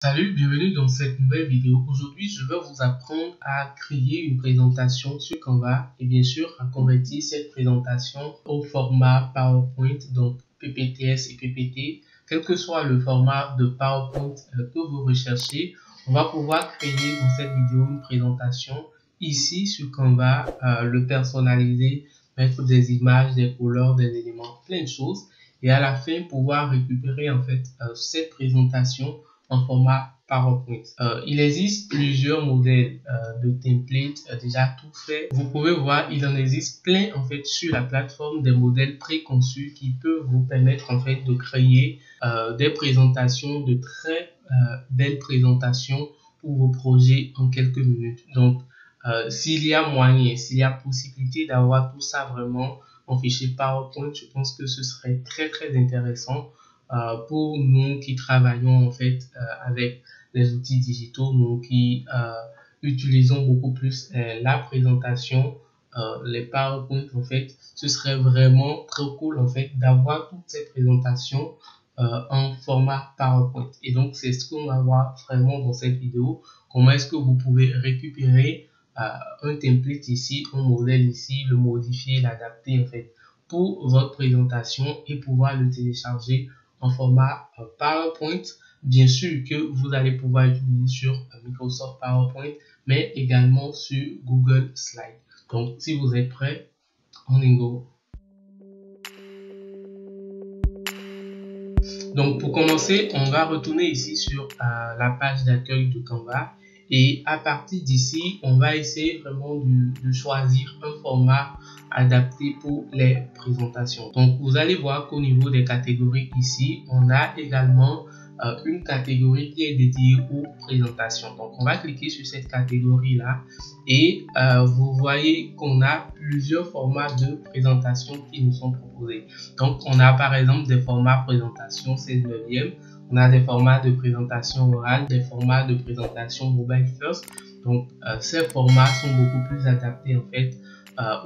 Salut, bienvenue dans cette nouvelle vidéo. Aujourd'hui, je vais vous apprendre à créer une présentation sur Canva et bien sûr à convertir cette présentation au format PowerPoint, donc PPTS et PPT. Quel que soit le format de PowerPoint que vous recherchez, on va pouvoir créer dans cette vidéo une présentation ici sur Canva, le personnaliser, mettre des images, des couleurs, des éléments, plein de choses. Et à la fin, pouvoir récupérer en fait cette présentation en format PowerPoint. Il existe plusieurs modèles de templates déjà tout fait. Vous pouvez voir, il en existe plein en fait sur la plateforme, des modèles préconçus qui peuvent vous permettre en fait de créer des présentations, de très belles présentations pour vos projets en quelques minutes. Donc, s'il y a moyen, s'il y a possibilité d'avoir tout ça vraiment en fichier PowerPoint, je pense que ce serait très intéressant pour nous qui travaillons en fait avec les outils digitaux, nous qui utilisons beaucoup plus la présentation, les PowerPoint en fait. Ce serait vraiment très cool en fait d'avoir toutes ces présentations en format PowerPoint. Et donc c'est ce qu'on va voir vraiment dans cette vidéo. Comment est-ce que vous pouvez récupérer un template ici, un modèle ici, le modifier, l'adapter en fait pour votre présentation et pouvoir le télécharger en format PowerPoint. Bien sûr que vous allez pouvoir utiliser sur Microsoft PowerPoint, mais également sur Google Slide. Donc, si vous êtes prêts, on y go. Donc, pour commencer, on va retourner ici sur la page d'accueil de Canva. Et à partir d'ici, on va essayer vraiment de choisir un format adapté pour les présentations. Donc, vous allez voir qu'au niveau des catégories ici, on a également une catégorie qui est dédiée aux présentations. Donc, on va cliquer sur cette catégorie-là et vous voyez qu'on a plusieurs formats de présentation qui nous sont proposés. Donc, on a par exemple des formats présentation 16/9. On a des formats de présentation orale, des formats de présentation mobile first. Donc, ces formats sont beaucoup plus adaptés en fait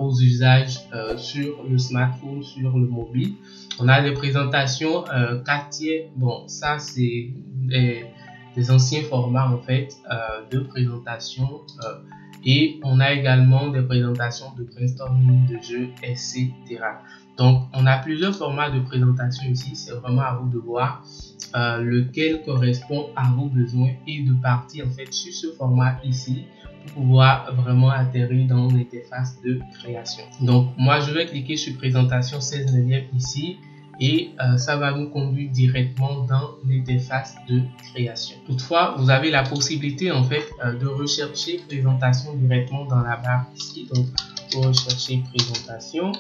aux usages sur le smartphone, sur le mobile. On a des présentations 4 tiers. Bon, ça c'est des anciens formats en fait de présentation. Et on a également des présentations de brainstorming, de jeux, etc. Donc, on a plusieurs formats de présentation ici. C'est vraiment à vous de voir lequel correspond à vos besoins et de partir en fait sur ce format ici pour pouvoir vraiment atterrir dans l'interface de création. Donc, moi, je vais cliquer sur présentation 16/9 ici et ça va nous conduire directement dans l'interface de création. Toutefois, vous avez la possibilité en fait de rechercher présentation directement dans la barre ici. Donc, pour rechercher présentation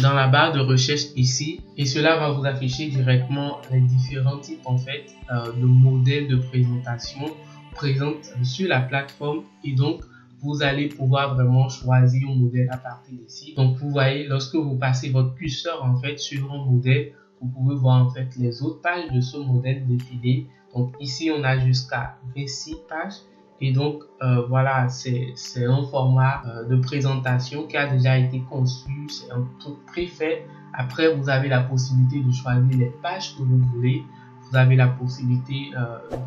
dans la barre de recherche ici, et cela va vous afficher directement les différents types en fait de modèles de présentation présents sur la plateforme. Et donc vous allez pouvoir vraiment choisir un modèle à partir d'ici. Donc vous voyez, lorsque vous passez votre curseur en fait sur un modèle, vous pouvez voir en fait les autres pages de ce modèle défiler. Donc ici on a jusqu'à 26 pages. Et donc voilà, c'est un format de présentation qui a déjà été conçu, c'est un truc préfet. Après, vous avez la possibilité de choisir les pages que vous voulez. Vous avez la possibilité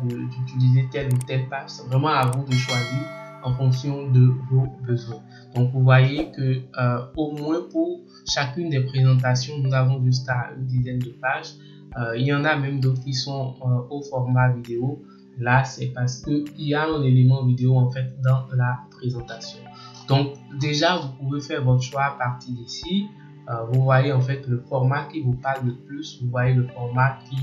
d'utiliser telle ou telle page. C'est vraiment à vous de choisir en fonction de vos besoins. Donc vous voyez que au moins pour chacune des présentations, nous avons jusqu'à une dizaine de pages. Il y en a même d'autres qui sont au format vidéo. Là, c'est parce qu'il y a un élément vidéo en fait dans la présentation. Donc, déjà, vous pouvez faire votre choix à partir d'ici. Vous voyez en fait le format qui vous parle le plus. Vous voyez le format qui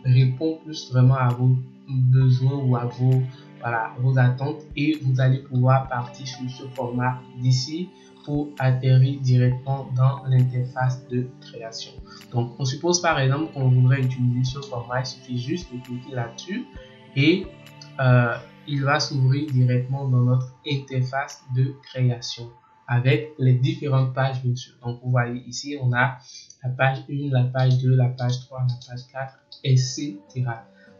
répond plus vraiment à vos besoins ou à vos attentes. Et vous allez pouvoir partir sur ce format d'ici pour atterrir directement dans l'interface de création. Donc, on suppose par exemple qu'on voudrait utiliser ce format. Il suffit juste de cliquer là-dessus. Et il va s'ouvrir directement dans notre interface de création avec les différentes pages bien sûr. Donc vous voyez ici on a la page 1, la page 2, la page 3, la page 4, etc.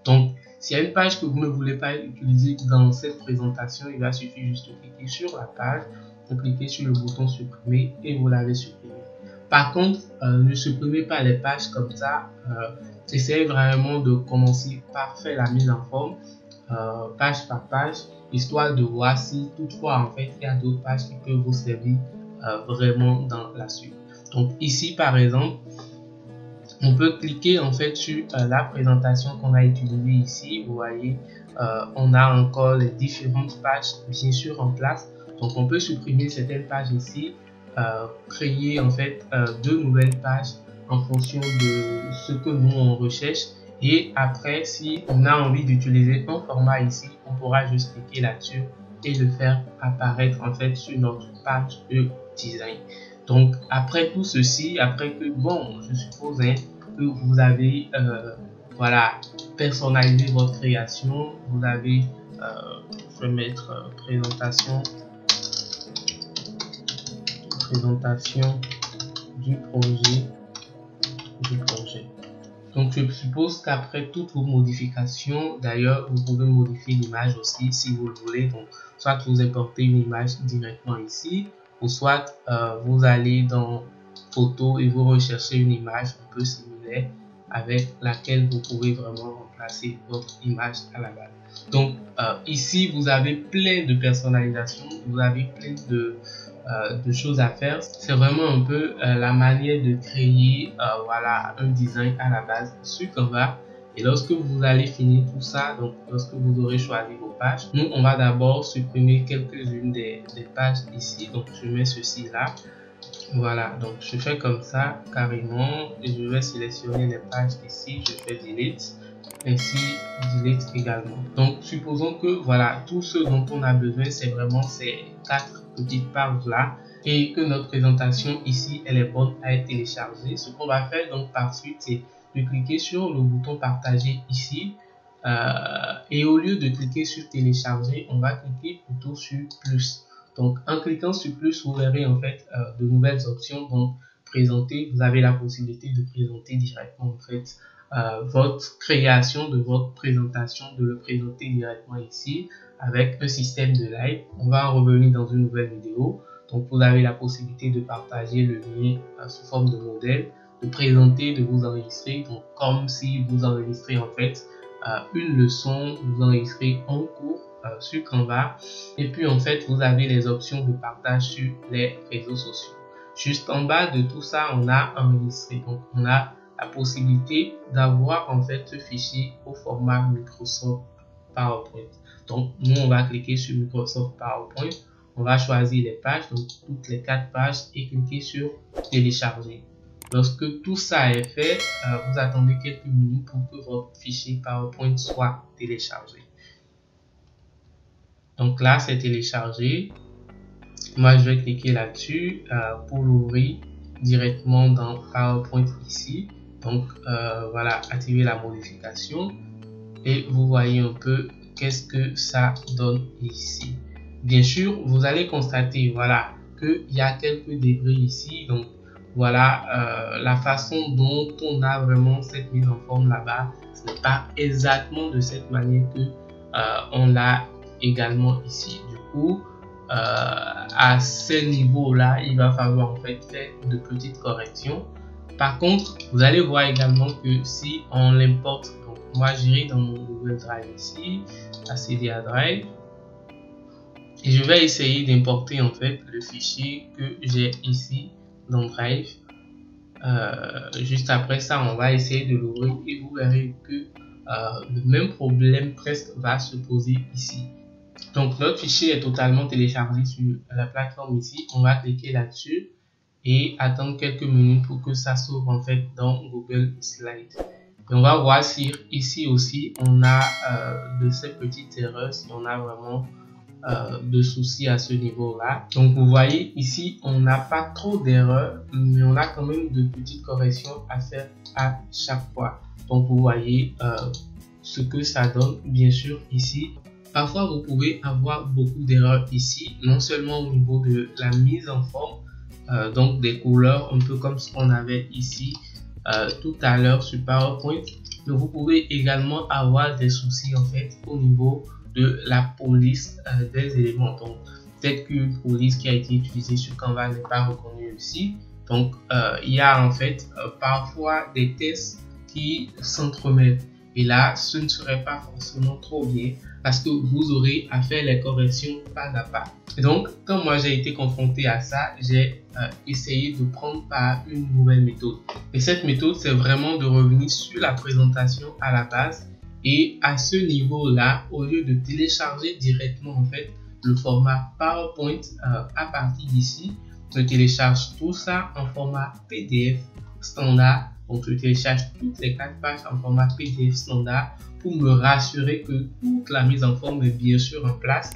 Donc s'il y a une page que vous ne voulez pas utiliser dans cette présentation, il va suffire juste de cliquer sur la page, de cliquer sur le bouton supprimer et vous l'avez supprimé. Par contre, ne supprimez pas les pages comme ça essayez vraiment de commencer par faire la mise en forme page par page, histoire de voir si toutefois en fait il y a d'autres pages qui peuvent vous servir vraiment dans la suite. Donc ici par exemple, on peut cliquer en fait sur la présentation qu'on a utilisée ici. Vous voyez, on a encore les différentes pages bien sûr en place. Donc on peut supprimer certaines pages ici, créer en fait deux nouvelles pages en fonction de ce que nous on recherche. Et après, si on a envie d'utiliser un format ici, on pourra juste cliquer là-dessus et le faire apparaître en fait sur notre page de design. Donc après tout ceci, après que bon, je suppose que vous avez voilà, personnalisé votre création, vous avez je vais mettre présentation du projet. Donc je suppose qu'après toutes vos modifications, d'ailleurs vous pouvez modifier l'image aussi si vous le voulez. Donc soit vous importez une image directement ici, ou soit vous allez dans photo et vous recherchez une image un peu similaire avec laquelle vous pouvez vraiment remplacer votre image à la base. Donc ici vous avez plein de personnalisation, vous avez plein de choses à faire. C'est vraiment un peu la manière de créer voilà, un design à la base sur Canva. Et lorsque vous allez finir tout ça, donc lorsque vous aurez choisi vos pages, nous on va d'abord supprimer quelques-unes des pages ici. Donc je mets ceci là. Voilà, donc je fais comme ça carrément et je vais sélectionner les pages ici. Je fais delete, ainsi delete également. Donc supposons que voilà, tout ce dont on a besoin, c'est vraiment ces 4 petites pages là et que notre présentation ici elle est bonne à être téléchargée. Ce qu'on va faire donc par suite, c'est de cliquer sur le bouton partager ici et au lieu de cliquer sur télécharger, on va cliquer plutôt sur plus. Donc en cliquant sur plus, vous verrez en fait de nouvelles options. Donc présenter, vous avez la possibilité de présenter directement en fait votre création de votre présentation, de le présenter directement ici avec un système de live. On va en revenir dans une nouvelle vidéo. Donc vous avez la possibilité de partager le lien sous forme de modèle, de présenter, de vous enregistrer, donc comme si vous enregistrez en fait une leçon, vous enregistrez en cours sur Canva. Et puis en fait vous avez les options de partage sur les réseaux sociaux. Juste en bas de tout ça, on a enregistré, donc on a la possibilité d'avoir en fait ce fichier au format Microsoft PowerPoint. Donc nous on va cliquer sur Microsoft PowerPoint, on va choisir les pages, donc toutes les 4 pages et cliquer sur télécharger. Lorsque tout ça est fait, vous attendez quelques minutes pour que votre fichier PowerPoint soit téléchargé. Donc là c'est téléchargé. Moi je vais cliquer là-dessus pour l'ouvrir directement dans PowerPoint ici. Donc voilà, activer la modification et vous voyez un peu qu'est-ce que ça donne ici. Bien sûr, vous allez constater voilà qu'il y a quelques débris ici. Donc voilà la façon dont on a vraiment cette mise en forme là-bas, ce n'est pas exactement de cette manière que on l'a également ici. Du coup, à ce niveau-là, il va falloir en fait faire de petites corrections. Par contre, vous allez voir également que si on l'importe, donc moi j'irai dans mon Google Drive ici, à CDA Drive, et je vais essayer d'importer en fait le fichier que j'ai ici dans Drive. Juste après ça, on va essayer de l'ouvrir et vous verrez que le même problème presque va se poser ici. Donc notre fichier est totalement téléchargé sur la plateforme ici. On va cliquer là-dessus et attendre quelques minutes pour que ça s'ouvre en fait dans Google Slides. Et on va voir si ici aussi on a de ces petites erreurs, si on a vraiment de soucis à ce niveau là. Donc vous voyez ici on n'a pas trop d'erreurs, mais on a quand même de petites corrections à faire à chaque fois. Donc vous voyez ce que ça donne. Bien sûr ici parfois vous pouvez avoir beaucoup d'erreurs ici, non seulement au niveau de la mise en forme, donc des couleurs un peu comme ce qu'on avait ici tout à l'heure sur PowerPoint, mais vous pouvez également avoir des soucis en fait au niveau de la police des éléments. Donc peut-être qu'une police qui a été utilisée sur Canva n'est pas reconnue ici. Donc il y a en fait parfois des tests qui s'entremêlent. Et là, ce ne serait pas forcément trop bien parce que vous aurez à faire les corrections pas à pas. Et donc, quand moi j'ai été confronté à ça, j'ai essayé de prendre par une nouvelle méthode. Et cette méthode, c'est vraiment de revenir sur la présentation à la base. Et à ce niveau-là, au lieu de télécharger directement en fait le format PowerPoint à partir d'ici, je télécharge tout ça en format PDF standard. Donc, je télécharge toutes les 4 pages en format PDF standard pour me rassurer que toute la mise en forme est bien sûr en place.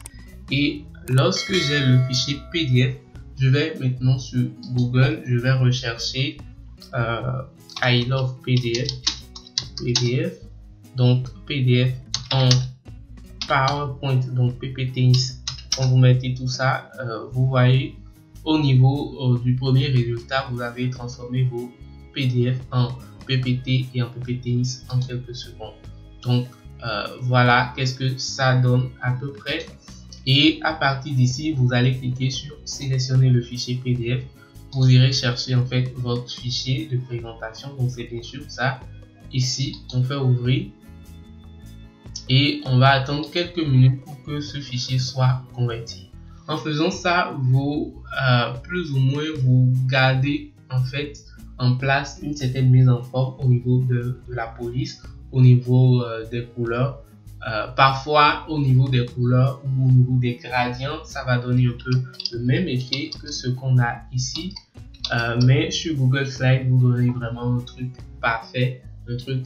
Et lorsque j'ai le fichier PDF, je vais maintenant sur Google, je vais rechercher I love PDF, donc PDF en PowerPoint, donc PPTX. Quand vous mettez tout ça, vous voyez au niveau du premier résultat, vous avez transformé vos PDF en PPT et en PPTX en quelques secondes. Donc voilà qu'est-ce que ça donne à peu près. Et à partir d'ici, vous allez cliquer sur sélectionner le fichier PDF. Vous irez chercher en fait votre fichier de présentation. Donc c'est bien sûr ça. Ici, on fait ouvrir et on va attendre quelques minutes pour que ce fichier soit converti. En faisant ça, vous plus ou moins vous gardez en fait en place une certaine mise en forme au niveau de la police, au niveau des couleurs. Parfois au niveau des couleurs ou au niveau des gradients, ça va donner un peu le même effet que ce qu'on a ici. Mais sur Google Slide, vous aurez vraiment un truc parfait, un truc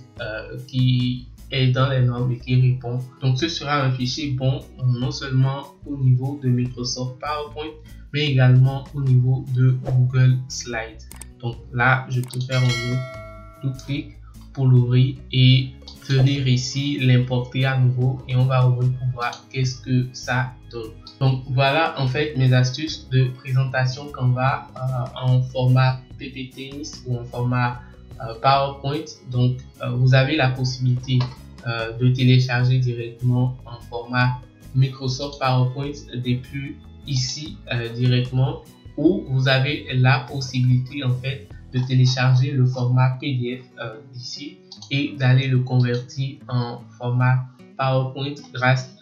qui est dans les normes et qui répond. Donc ce sera un fichier bon non seulement au niveau de Microsoft PowerPoint, mais également au niveau de Google Slide. Donc là, je peux faire un double clic pour l'ouvrir et venir ici, l'importer à nouveau et on va ouvrir pour voir qu'est-ce que ça donne. Donc voilà en fait mes astuces de présentation Canva en format PPTX ou en format PowerPoint. Donc vous avez la possibilité de télécharger directement en format Microsoft PowerPoint depuis ici directement, ou vous avez la possibilité en fait de télécharger le format PDF d'ici et d'aller le convertir en format PowerPoint grâce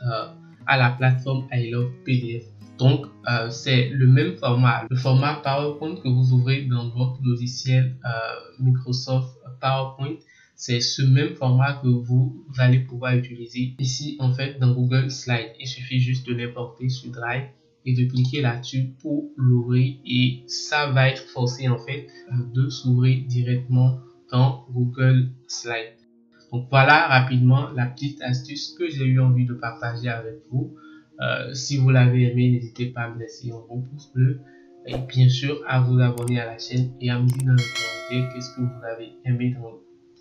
à la plateforme I Love PDF. Donc c'est le même format, le format PowerPoint que vous ouvrez dans votre logiciel Microsoft PowerPoint. C'est ce même format que vous allez pouvoir utiliser ici en fait dans Google Slide. Il suffit juste de l'importer sur Drive et de cliquer là-dessus pour l'ouvrir et ça va être forcé en fait de s'ouvrir directement dans Google Slide. Donc voilà rapidement la petite astuce que j'ai eu envie de partager avec vous. Si vous l'avez aimé, n'hésitez pas à me laisser un gros pouce bleu et bien sûr à vous abonner à la chaîne et à me dire dans les commentaires qu'est-ce que vous avez aimé dans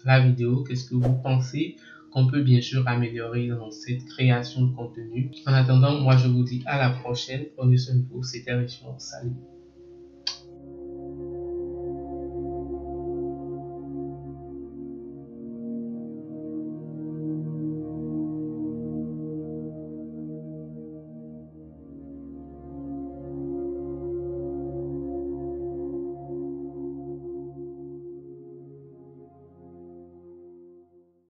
la vidéo, qu'est-ce que vous pensez qu'on peut bien sûr améliorer dans cette création de contenu. En attendant, moi je vous dis à la prochaine. Prenez soin de vous, c'était Richemont. Salut.